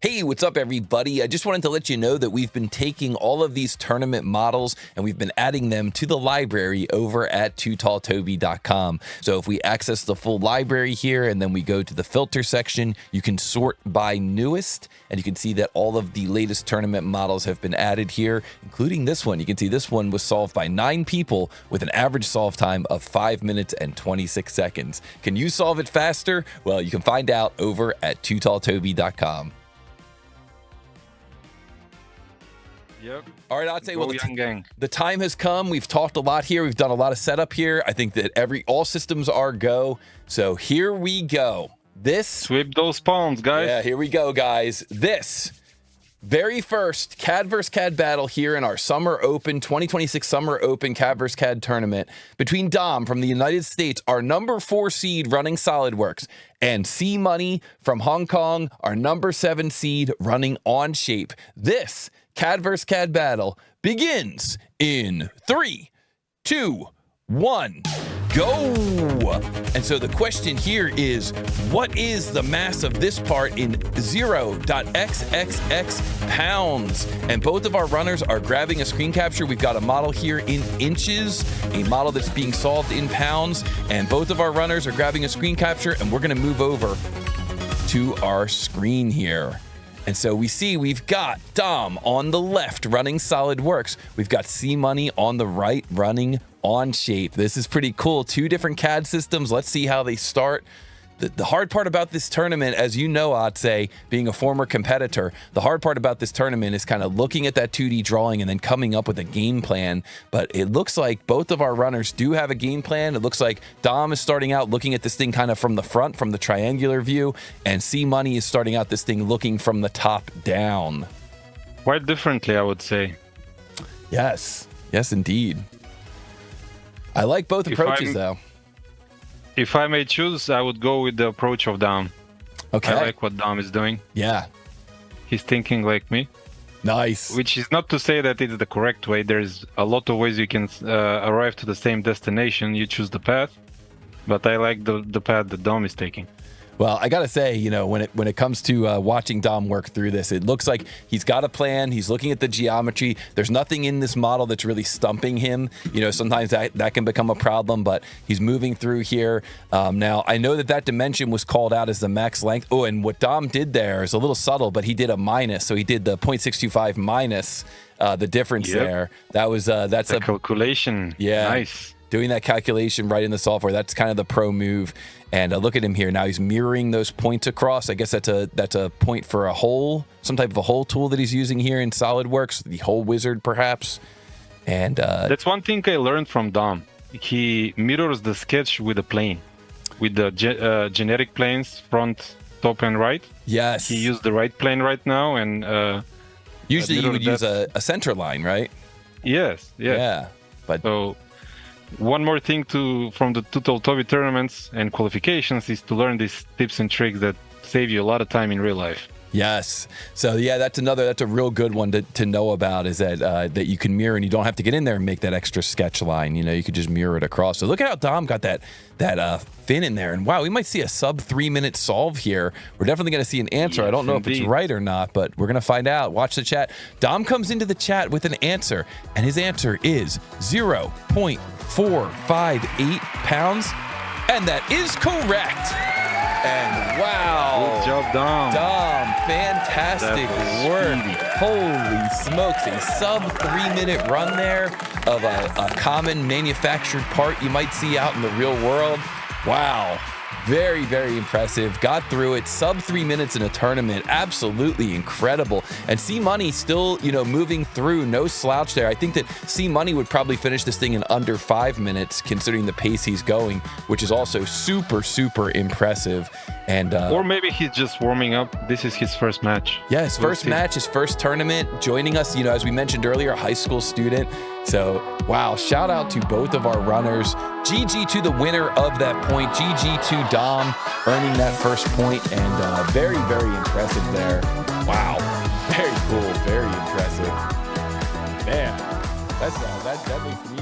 Hey, what's up, everybody? I just wanted to let you know that we've been taking all of these tournament models and we've been adding them to the library over at TooTallToby.com. So if we access the full library here and then we go to the filter section, you can sort by newest and you can see that all of the latest tournament models have been added here, including this one. You can see this one was solved by 9 people with an average solve time of 5 minutes and 26 seconds. Can you solve it faster? Well, you can find out over at TooTallToby.com. Yep. All right, I'll tell you what, the time has come. We've talked a lot here. We've done a lot of setup here. I think that all systems are go. So here we go. Sweep those palms, guys. Yeah, here we go, guys. This very first CAD vs. CAD battle here in our Summer Open 2026 Summer Open CAD vs. CAD tournament between Dom from the United States, our number 4 seed running SolidWorks, and Cmoney from Hong Kong, our number 7 seed running Onshape. This CAD vs. CAD battle begins in 3, 2, 1, go! And so the question here is, what is the mass of this part in 0.xxx pounds? And both of our runners are grabbing a screen capture. We've got a model here in inches, a model that's being solved in pounds, and both of our runners are grabbing a screen capture, and we're gonna move over to our screen here. And so we see we've got Dom on the left running SolidWorks. We've got Cmoney on the right running Onshape. This is pretty cool. 2 different CAD systems. Let's see how they start. The hard part about this tournament, as you know, I'd say, being a former competitor, the hard part about this tournament is kind of looking at that 2D drawing and then coming up with a game plan. But it looks like both of our runners do have a game plan. It looks like Dom is starting out looking at this thing kind of from the front, from the triangular view, and Cmoney is starting out this thing looking from the top down. Quite differently, I would say. Yes. Yes, indeed. I like both approaches, though. If I may choose, I would go with the approach of Dom. Okay. I like what Dom is doing. Yeah. He's thinking like me. Nice. Which is not to say that it's the correct way. There's a lot of ways you can arrive to the same destination. You choose the path. But I like the path that Dom is taking. Well, I gotta say, you know, when it comes to watching Dom work through this, it looks like he's got a plan. He's looking at the geometry. There's nothing in this model that's really stumping him. You know, sometimes that can become a problem, but he's moving through here. Now, I know that dimension was called out as the max length. Oh, and what Dom did there is a little subtle, but he did a minus. So he did the 0.625 minus the difference there. That's a calculation. Yeah. Nice. Doing that calculation right in the software, that's kind of the pro move. And look at him here. Now he's mirroring those points across. I guess that's a point for a hole, some type of a hole tool that he's using here in SolidWorks, the hole wizard perhaps. And that's one thing I learned from Dom. He mirrors the sketch with a plane, with the generic planes, front, top, and right. Yes. He used the right plane right now, and usually you would use a center line, right? Yes. Yeah. But so. One more thing from the TooTallToby tournaments and qualifications is to learn these tips and tricks that save you a lot of time in real life. Yes. So yeah, that's a real good one to know about, is that you can mirror and you don't have to get in there and make that extra sketch line. You know, you could just mirror it across. So look at how Dom got that fin in there. And wow, we might see a sub 3-minute solve here. We're definitely going to see an answer. Yes, I don't know if it's right or not, but we're going to find out. Watch the chat. Dom comes into the chat with an answer, and his answer is 0.458 pounds, and that is correct. And wow. Good job, Dom. Dom, fantastic work. Holy smokes, a sub 3-minute run there of a common manufactured part you might see out in the real world. Wow. Very, very impressive. Got through it. Sub 3 minutes in a tournament. Absolutely incredible. And Cmoney still, you know, moving through. No slouch there. I think that Cmoney would probably finish this thing in under 5 minutes, considering the pace he's going, which is also super, super impressive. And or maybe he's just warming up. This is his first match. Yeah, his first match, his first tournament. Joining us, you know, as we mentioned earlier, a high school student. So, wow, shout out to both of our runners. GG to the winner of that point. GG to Dom, earning that first point, and very, very impressive there. Wow, very cool, very impressive. Man, that makes me